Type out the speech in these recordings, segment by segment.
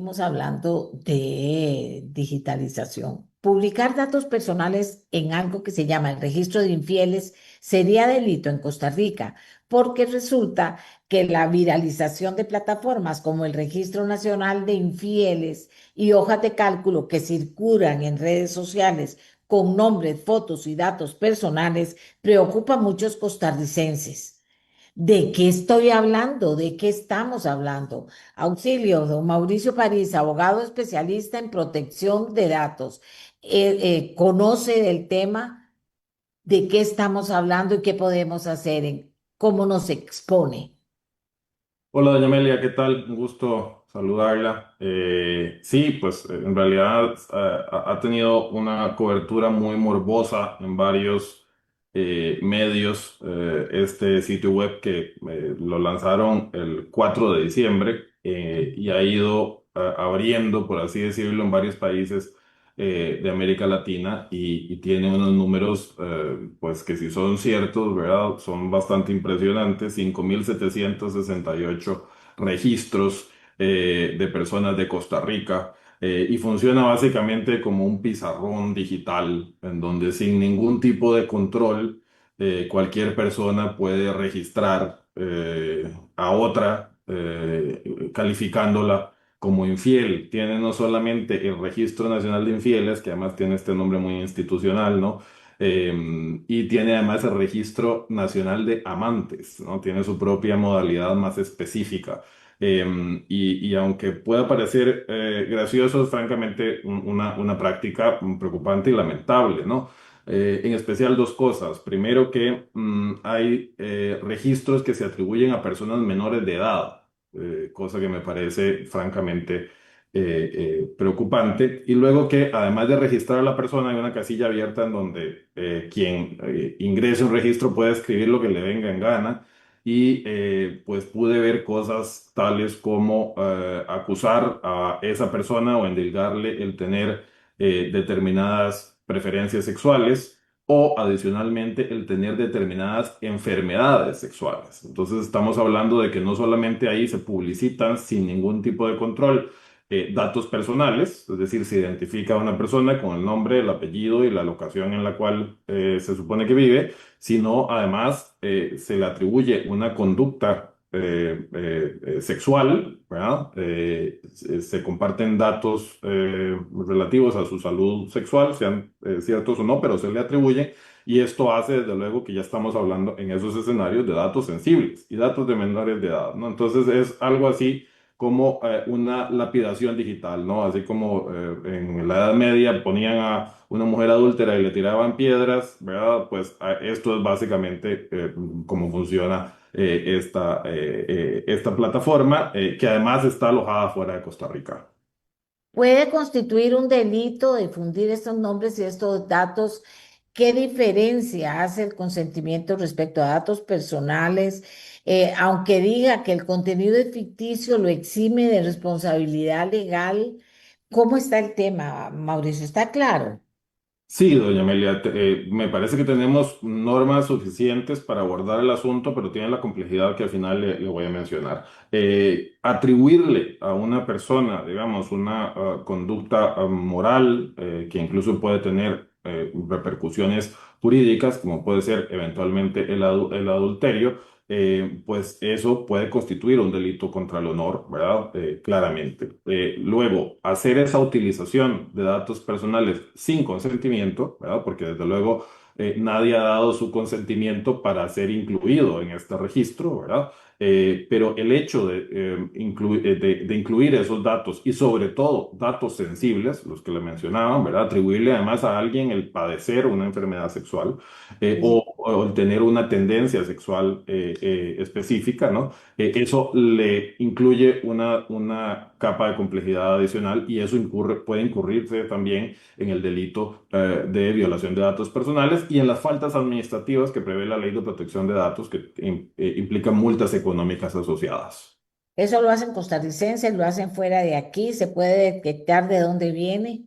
venimos hablando de digitalización. Publicar datos personales en algo que se llama el registro de infieles sería delito en Costa Rica, porque resulta que la viralización de plataformas como el Registro Nacional de Infieles y hojas de cálculo que circulan en redes sociales con nombres, fotos y datos personales preocupa a muchos costarricenses. ¿De qué estoy hablando? ¿De qué estamos hablando? Auxilio, don Mauricio París, abogado especialista en protección de datos. ¿Conoce del tema? ¿De qué estamos hablando y qué podemos hacer? ¿Cómo nos expone? Hola, doña Amelia, ¿qué tal? Un gusto saludarla. Sí, pues en realidad ha tenido una cobertura muy morbosa en varios medios, este sitio web que lo lanzaron el 4 de diciembre y ha ido abriendo, por así decirlo, en varios países de América Latina y tiene unos números, pues que si son ciertos, ¿verdad? Son bastante impresionantes, 5.768 registros de personas de Costa Rica y funciona básicamente como un pizarrón digital en donde sin ningún tipo de control cualquier persona puede registrar a otra calificándola como infiel. Tiene no solamente el Registro Nacional de Infieles, que además tiene este nombre muy institucional, ¿no? Y tiene además el Registro Nacional de Amantes, ¿no? Tiene su propia modalidad más específica. Y aunque pueda parecer gracioso, es francamente una práctica preocupante y lamentable, ¿no? En especial dos cosas. Primero que hay registros que se atribuyen a personas menores de edad, cosa que me parece francamente preocupante. Y luego que además de registrar a la persona, hay una casilla abierta en donde quien ingrese un registro puede escribir lo que le venga en gana. Y pues pude ver cosas tales como acusar a esa persona o endilgarle el tener determinadas preferencias sexuales o adicionalmente el tener determinadas enfermedades sexuales. Entonces estamos hablando de que no solamente ahí se publicitan sin ningún tipo de control datos personales, es decir, se identifica a una persona con el nombre, el apellido y la locación en la cual se supone que vive, sino además se le atribuye una conducta sexual, ¿verdad? Se comparten datos relativos a su salud sexual, sean ciertos o no, pero se le atribuye y esto hace desde luego que ya estamos hablando en esos escenarios de datos sensibles y datos de menores de edad, ¿no? Entonces es algo así como una lapidación digital, ¿no? Así como en la Edad Media ponían a una mujer adúltera y le tiraban piedras, ¿verdad? Pues esto es básicamente cómo funciona esta plataforma, que además está alojada fuera de Costa Rica. ¿Puede constituir un delito difundir estos nombres y estos datos? ¿Qué diferencia hace el consentimiento respecto a datos personales? Aunque diga que el contenido es ficticio, lo exime de responsabilidad legal. ¿Cómo está el tema, Mauricio? ¿Está claro? Sí, doña Amelia, me parece que tenemos normas suficientes para abordar el asunto, pero tiene la complejidad que al final le voy a mencionar. Atribuirle a una persona, digamos, una conducta moral que incluso puede tener repercusiones jurídicas, como puede ser eventualmente el adulterio, pues eso puede constituir un delito contra el honor, ¿verdad? Claramente. Luego, hacer esa utilización de datos personales sin consentimiento, ¿verdad? Porque desde luego nadie ha dado su consentimiento para ser incluido en este registro, ¿verdad? Pero el hecho de incluir esos datos y sobre todo datos sensibles, los que le mencionaban, ¿verdad? Atribuirle además a alguien el padecer una enfermedad sexual o el tener una tendencia sexual específica, ¿no? Eso le incluye una capa de complejidad adicional y eso puede incurrirse también en el delito de violación de datos personales y en las faltas administrativas que prevé la Ley de Protección de Datos que implican multas económicas asociadas. Eso lo hacen costarricenses, lo hacen fuera de aquí, se puede detectar de dónde viene.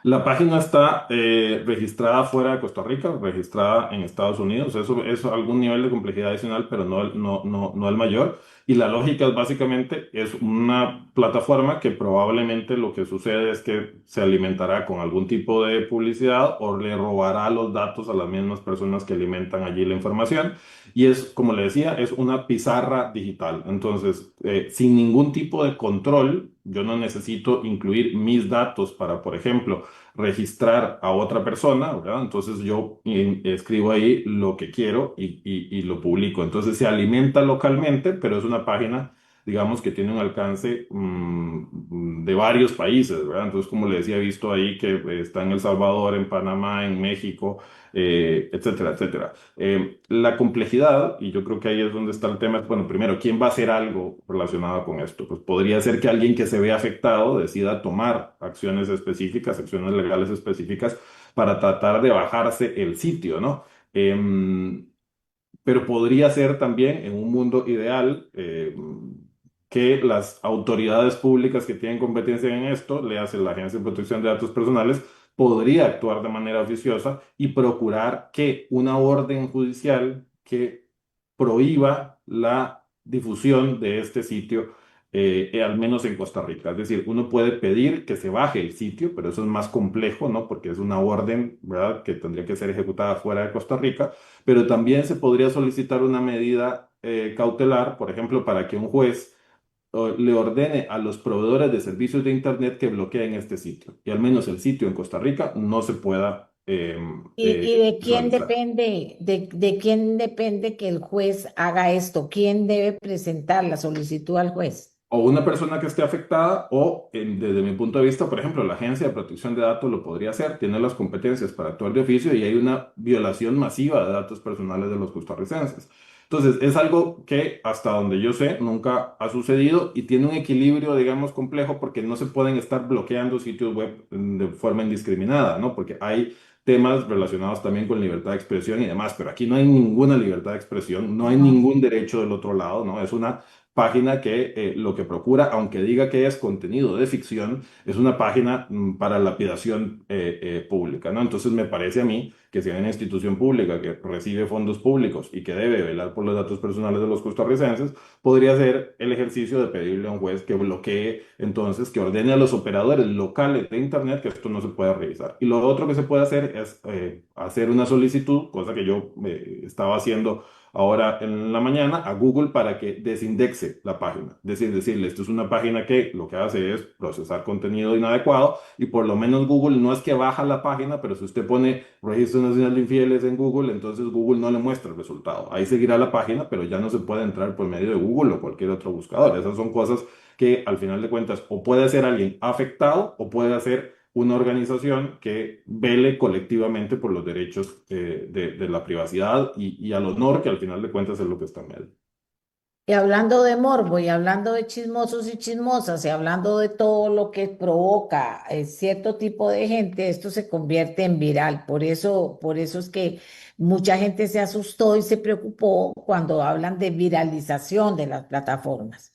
La página está registrada fuera de Costa Rica, registrada en Estados Unidos. Eso es algún nivel de complejidad adicional, pero no el mayor. Y la lógica es básicamente es una plataforma que probablemente lo que sucede es que se alimentará con algún tipo de publicidad o le robará los datos a las mismas personas que alimentan allí la información. Y es, como le decía, es una pizarra digital. Entonces, sin ningún tipo de control, yo no necesito incluir mis datos para, por ejemplo, registrar a otra persona, ¿verdad? Entonces yo escribo ahí lo que quiero y lo publico. Entonces se alimenta localmente, pero es una página, digamos, que tiene un alcance de varios países, ¿verdad? Entonces, como le decía, he visto ahí que está en El Salvador, en Panamá, en México, etcétera, etcétera. La complejidad, y yo creo que ahí es donde está el tema, es, bueno, primero, ¿quién va a hacer algo relacionado con esto? Pues podría ser que alguien que se ve afectado decida tomar acciones específicas, acciones legales específicas para tratar de bajarse el sitio, ¿no? Em, pero podría ser también en un mundo ideal que las autoridades públicas que tienen competencia en esto, le hace la Agencia de Protección de Datos Personales, podría actuar de manera oficiosa y procurar que una orden judicial que prohíba la difusión de este sitio, al menos en Costa Rica. Es decir, uno puede pedir que se baje el sitio, pero eso es más complejo, ¿no? Porque es una orden, ¿verdad?, que tendría que ser ejecutada fuera de Costa Rica, pero también se podría solicitar una medida cautelar, por ejemplo, para que un juez le ordene a los proveedores de servicios de Internet que bloqueen este sitio y al menos el sitio en Costa Rica no se pueda Y de quién visualizar. depende, de quién depende que el juez haga esto? ¿Quién debe presentar la solicitud al juez? O una persona que esté afectada o, desde mi punto de vista, por ejemplo, la Agencia de Protección de Datos lo podría hacer, tiene las competencias para actuar de oficio y hay una violación masiva de datos personales de los costarricenses. Entonces, es algo que hasta donde yo sé nunca ha sucedido y tiene un equilibrio, digamos, complejo porque no se pueden estar bloqueando sitios web de forma indiscriminada, ¿no? Porque hay temas relacionados también con libertad de expresión y demás, pero aquí no hay ninguna libertad de expresión, no hay Ujú. ningún derecho del otro lado, ¿no? Es una página que lo que procura, aunque diga que es contenido de ficción, es una página para lapidación pública, ¿no? Entonces me parece a mí que si hay una institución pública que recibe fondos públicos y que debe velar por los datos personales de los costarricenses, podría ser el ejercicio de pedirle a un juez que bloquee, entonces, que ordene a los operadores locales de Internet que esto no se pueda revisar. Y lo otro que se puede hacer es hacer una solicitud, cosa que yo estaba haciendo ahora en la mañana a Google para que desindexe la página. Es decir, decirle, esto es una página que lo que hace es procesar contenido inadecuado y por lo menos Google no es que baja la página, pero si usted pone Registro Nacional de Infieles en Google, entonces Google no le muestra el resultado. Ahí seguirá la página, pero ya no se puede entrar por medio de Google o cualquier otro buscador. Esas son cosas que al final de cuentas o puede ser alguien afectado o puede ser una organización que vele colectivamente por los derechos de la privacidad y al honor, que al final de cuentas es lo que está en medio. Y hablando de morbo, y hablando de chismosos y chismosas, y hablando de todo lo que provoca cierto tipo de gente, esto se convierte en viral. Por eso es que mucha gente se asustó y se preocupó cuando hablan de viralización de las plataformas.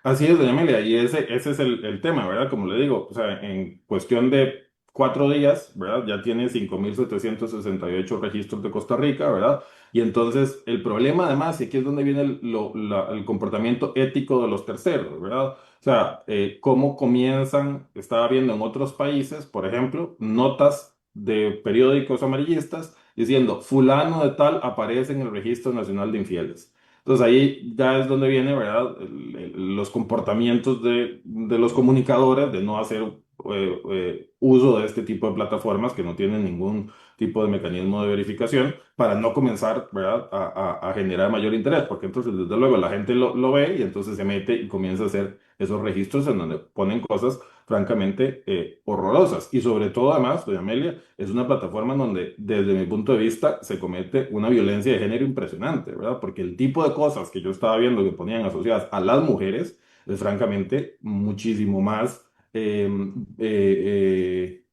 Así es, doña Amelia, y ese es el tema, ¿verdad? Como le digo, o sea, en cuestión de 4 días, ¿verdad? Ya tiene 5.768 registros de Costa Rica, ¿verdad? Y entonces el problema además, y aquí es donde viene el comportamiento ético de los terceros, ¿verdad? O sea, cómo comienzan, estaba viendo en otros países, por ejemplo, notas de periódicos amarillistas diciendo, fulano de tal aparece en el Registro Nacional de Infieles. Entonces ahí ya es donde viene, ¿verdad? Los comportamientos de los comunicadores de no hacer uso de este tipo de plataformas que no tienen ningún tipo de mecanismo de verificación para no comenzar, ¿verdad? A generar mayor interés, porque entonces desde luego la gente lo ve y entonces se mete y comienza a hacer esos registros en donde ponen cosas francamente horrorosas. Y sobre todo además, doña Amelia, es una plataforma en donde, desde mi punto de vista, se comete una violencia de género impresionante, ¿verdad? Porque el tipo de cosas que yo estaba viendo que ponían asociadas a las mujeres es francamente muchísimo más eh, eh,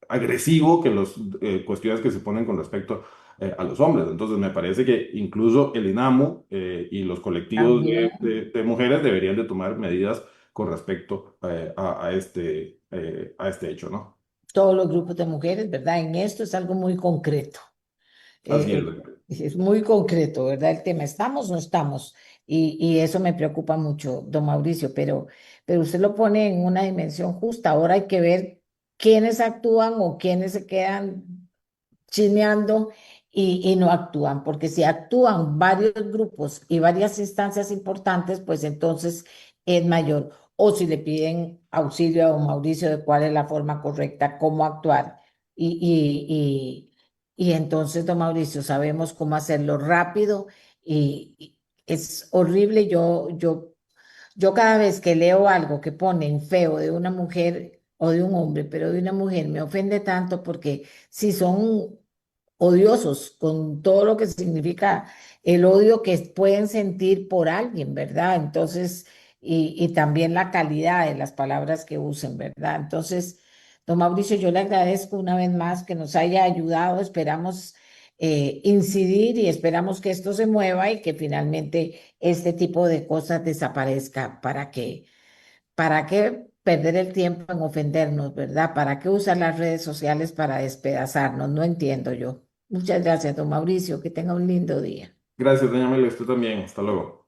agresivo que las cuestiones que se ponen con respecto a los hombres. Entonces, me parece que incluso el INAMU y los colectivos También. de mujeres deberían de tomar medidas con respecto a este hecho, ¿no? Todos los grupos de mujeres, ¿verdad? En esto es algo muy concreto. Así es, Eh, es muy concreto, ¿verdad? El tema, ¿estamos o no estamos? Y eso me preocupa mucho, don Mauricio, pero usted lo pone en una dimensión justa. Ahora hay que ver quiénes actúan o quiénes se quedan chismeando y no actúan, porque si actúan varios grupos y varias instancias importantes, pues entonces es mayor. O si le piden auxilio a don Mauricio de cuál es la forma correcta, cómo actuar. Y entonces, don Mauricio, sabemos cómo hacerlo rápido y es horrible. Yo cada vez que leo algo que ponen feo de una mujer o de un hombre, pero de una mujer, me ofende tanto porque si son odiosos con todo lo que significa el odio que pueden sentir por alguien, ¿verdad? Entonces, y también la calidad de las palabras que usen, ¿verdad? Entonces, don Mauricio, yo le agradezco una vez más que nos haya ayudado, esperamos incidir y esperamos que esto se mueva y que finalmente este tipo de cosas desaparezca. ¿Para qué perder el tiempo en ofendernos, verdad? ¿Para qué usar las redes sociales para despedazarnos? No entiendo yo. Muchas gracias, don Mauricio. Que tenga un lindo día. Gracias, doña Amelia, usted también. Hasta luego.